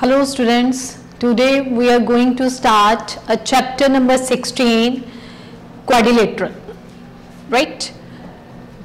Hello students, today we are going to start a chapter number 16, quadrilateral, right?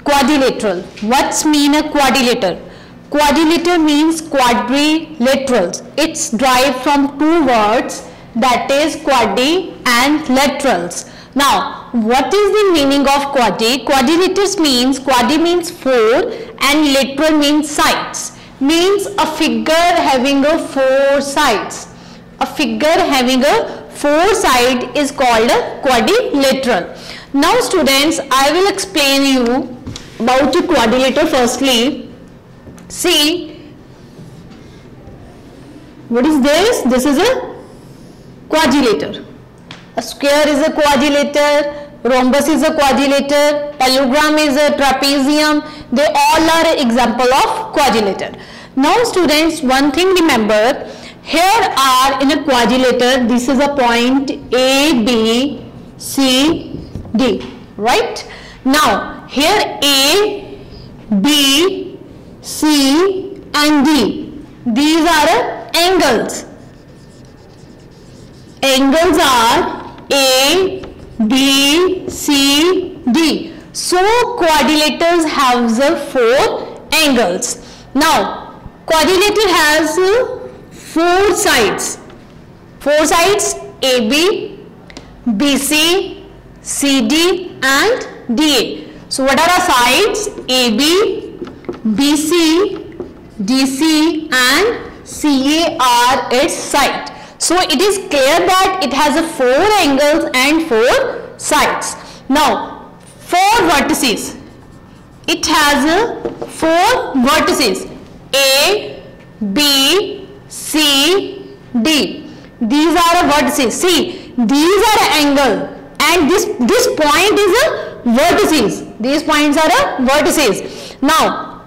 Quadrilateral, what's mean a quadrilateral? Quadrilateral means quadrilaterals. It's derived from two words, that is quadri and laterals. Now, what is the meaning of quadri? Quadrilaterals means, quadri means four and lateral means sides. Means a figure having a four sides. A figure having a four side is called a quadrilateral. Now students, I will explain you about a quadrilateral firstly. See, what is this? This is a quadrilateral. A square is a quadrilateral, rhombus is a quadrilateral, parallelogram is a trapezium. They all are an example of quadrilateral. Now students, one thing remember, here are in a quadrilateral, this is a point A, B, C, D, right? Now here A, B, C and D, these are angles. Angles are A, B, C, D. So quadrilaterals have the four angles. Now quadrilateral has four sides. Four sides AB, BC, CD and DA. So what are our sides? AB, BC, DC and CA are its side. So it is clear that it has a four angles and four sides. Now four vertices. It has four vertices. A, B, C, D. These are vertices. See, these are angle and this point is a vertices. These points are a vertices. Now,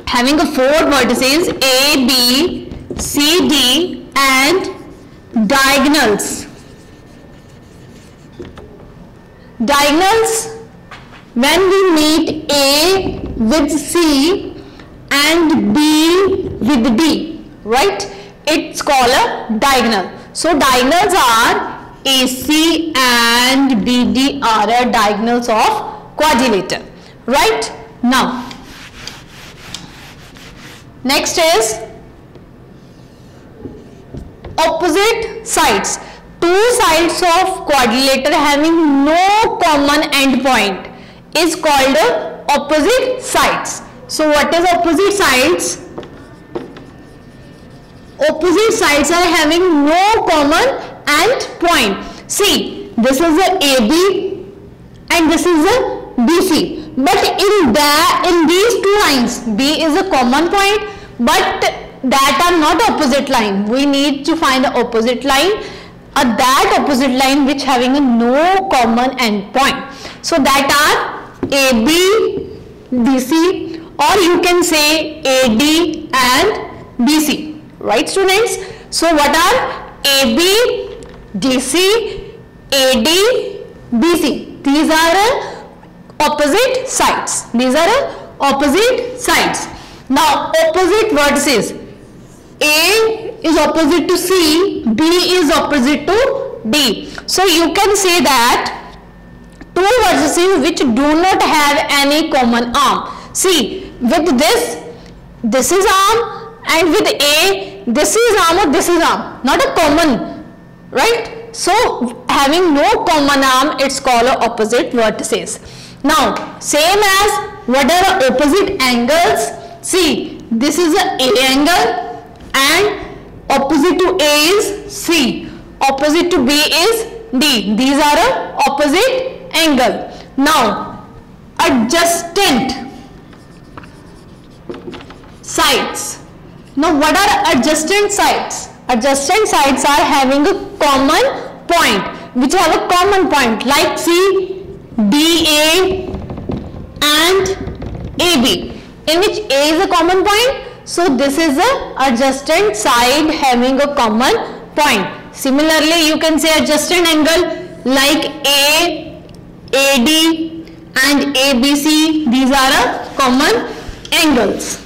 having a four vertices A, B, C, D and diagonals. Diagonals, when we meet A with C and B with D, right? It's called a diagonal. So diagonals are AC and BD are diagonals of quadrilateral, right? Now, next is opposite sides. Two sides of quadrilateral having no common endpoint is called opposite sides. So what is opposite sides? Opposite sides are having no common endpoint. See, this is a AB and this is a BC. But in these two lines, B is a common point, but that are not opposite line. We need to find the opposite line, that opposite line which having a no common endpoint. So that are AB, BC, or you can say AD and BC, right students? So what are AB, DC, AD, BC? These are opposite sides. These are opposite sides. Now opposite vertices. A is opposite to C, B is opposite to D. So you can say that two vertices which do not have any common arm. See, with this is arm, and with A, this is arm or this is arm, not a common, right? So having no common arm, it's called opposite vertices. Now same as what are opposite angles? See, this is a A angle and opposite to A is C, opposite to B is D. These are opposite angle. Now adjacent sides. Now what are adjacent sides? Adjacent sides are having a common point, which have a common point, like see DA and AB, in which A is a common point. So this is a adjacent side having a common point. Similarly, you can say adjacent angle like A, AD and ABC. These are common angles.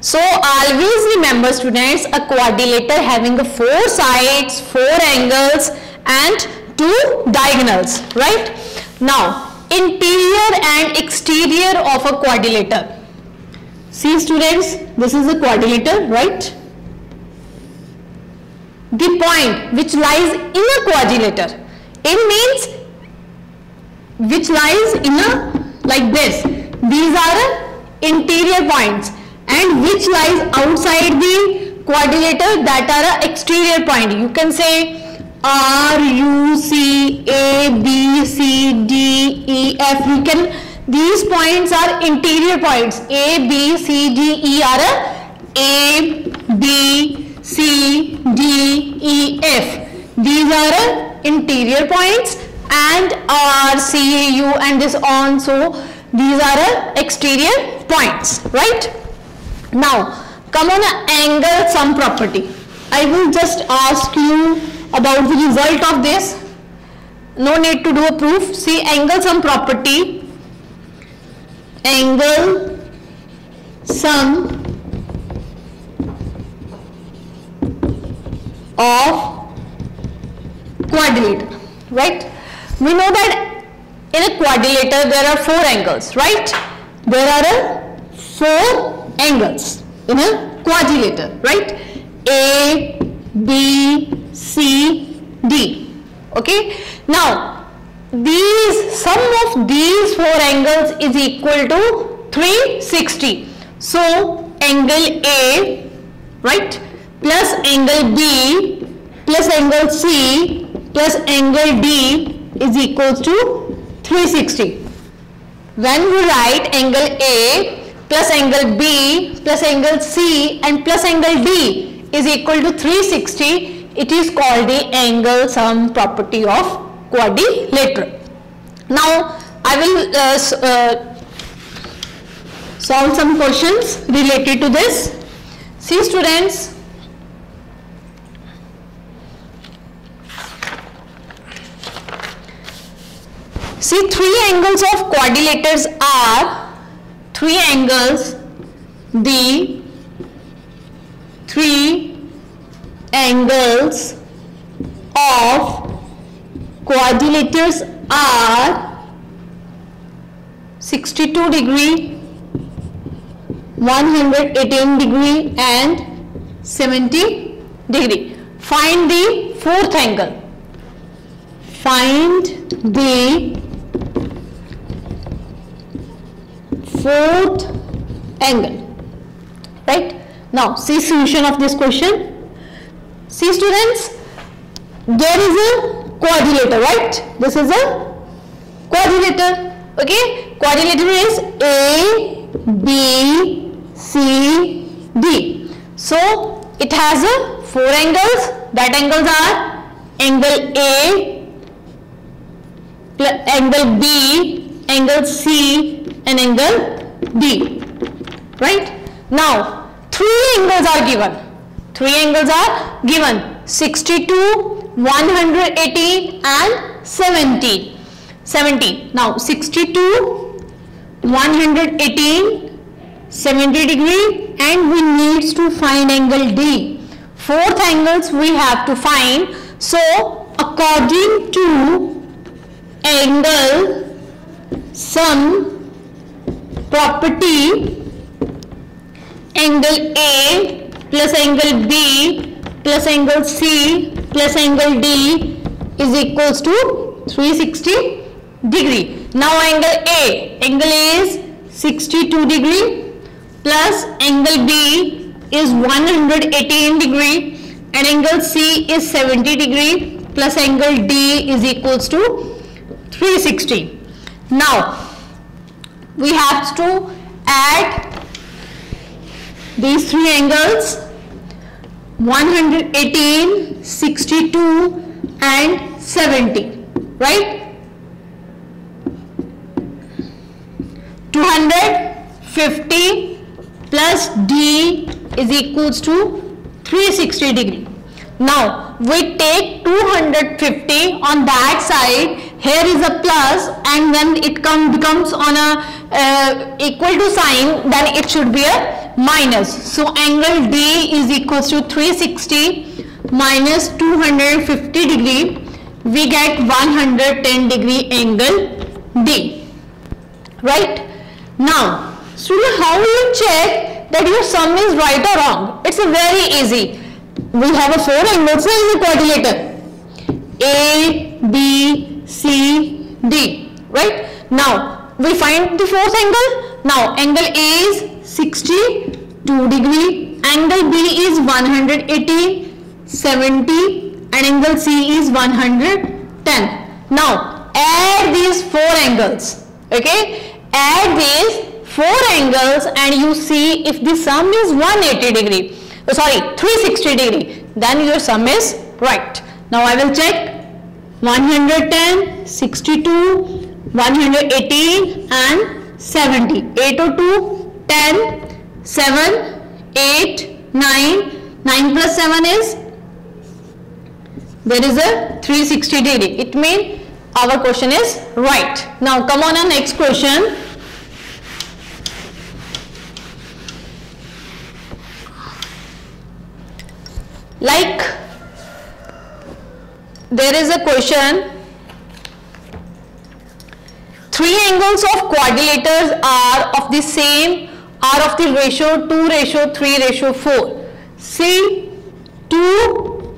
So always remember students, a quadrilateral having 4 sides, 4 angles and 2 diagonals, right? Now interior and exterior of a quadrilateral. See students, this is a quadrilateral, right? The point which lies in a quadrilateral, in means which lies in a like this. These are interior points, and which lies outside the quadrilateral, that are a exterior point. You can say R, U, C, A, B, C, D, E, F. You can, these points are interior points. A, B, C, D, E are A, B, C, D, E, F. These are interior points, and R, C, U and this on. So these are exterior points, right? Now come on a angle sum property. I will just ask you about the result of this. No need to do a proof. See, angle sum property. Angle sum of quadrilateral, right? We know that in a quadrilateral there are 4 angles, right? There are 4 angles in a quadrilateral, right? A, B, C, D. Okay. Now these, sum of these 4 angles is equal to 360. So angle A, right, plus angle B plus angle C plus angle D is equals to 360. When we write angle A plus angle B plus angle C and plus angle D is equal to 360, it is called the angle sum property of quadrilateral. Now I will solve some questions related to this. See students, see, 3 angles of quadrilaters are 3 angles. The 3 angles of quadrilaters are 62 degree, 118 degree and 70 degree. Find the 4th angle. Find the 4th angle, right? Now see solution of this question. See students, there is a quadrilateral, right? This is a quadrilateral, okay? Quadrilateral is A, B, C, D. So it has a 4 angles. That angles are angle A, angle B, angle C and angle D, right? Now 3 angles are given. 3 angles are given: 62, 118 and 70. Now 62, 118, 70 degree, and we need to find angle D. 4th angles we have to find. So according to angle sum property, angle A plus angle B plus angle C plus angle D is equals to 360 degree. Now angle A, angle A is 62 degree plus angle B is 118 degree and angle C is 70 degree plus angle D is equals to 360. Now we have to add these 3 angles: 118, 62 and 70, right? 250 plus D is equals to 360 degree. Now we take 250 on that side. Here is a plus, and when it becomes on a equal to sign, then it should be a minus. So angle D is equals to 360 minus 250 degree. We get 110 degree angle D. Right? Now, student, how will you check that your sum is right or wrong? It's very easy. We have a 4 angles in the quadrilateral. A, B, C, D. Right? Now, we find the fourth angle. Now, angle A is 62 degree. Angle B is 180, 70 and angle C is 110. Now, add these 4 angles. Okay? Add these 4 angles and you see if the sum is 180 degree. Oh, sorry, 360 degree. Then your sum is right. Now, I will check 110, 62, 118 and 70. 802, 10, 7, 8, 9. 9 plus 7 is, there is a 360 degree. It means our question is right. Now come on our next question. Like there is a question, 3 angles of quadrilaters are of the same, are of the ratio 2:3:4. See 2,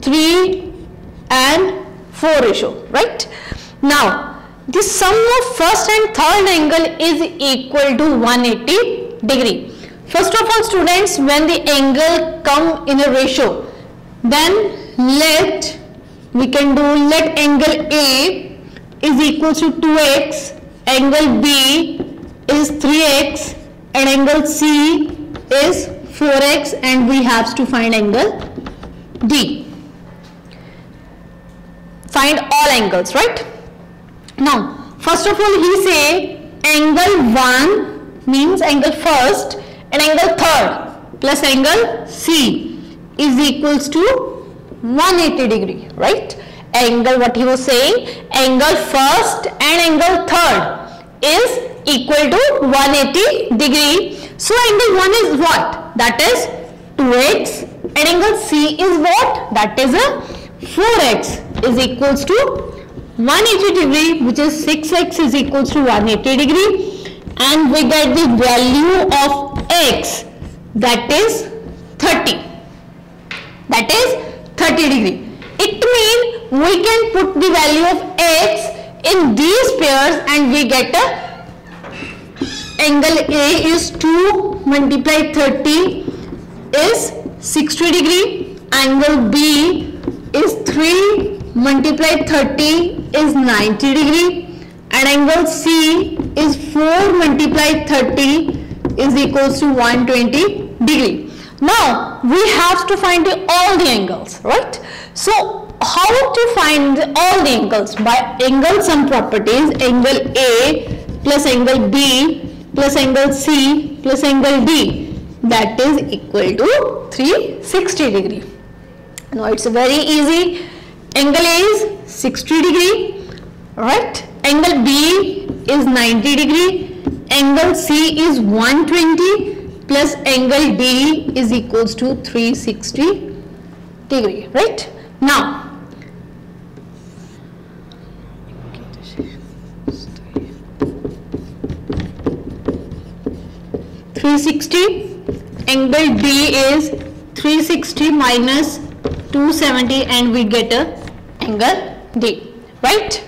3 and 4 ratio, right? Now the sum of first and third angle is equal to 180 degree. First of all students, when the angle come in a ratio, then let angle A is equal to 2x, angle B is 3x and angle C is 4x and we have to find angle D. Find all angles, right? Now, first of all he say angle 1 means angle first and angle third plus angle C is equals to 180 degree, right? Angle, what he was saying, angle first and angle third is equal to 180 degree. So angle 1 is what? That is 2x and angle C is what? That is a 4x is equals to 180 degree, which is 6x is equals to 180 degree, and we get the value of x, that is 30. That is 30 degree. It means we can put the value of x in these pairs and we get a angle A is 2 multiplied 30 is 60 degree, angle B is 3 multiplied 30 is 90 degree and angle C is 4 multiplied 30 is equals to 120 degree. Now we have to find all the angles, right? So how to find all the angles? By angle sum properties, angle A plus angle B plus angle C plus angle D, that is equal to 360 degree. Now it's very easy. Angle A is 60 degree, right? Angle B is 90 degree, angle C is 120 plus angle D is equals to 360 degree, right? Now 360, angle D is 360 minus 270 and we get a angle D, right?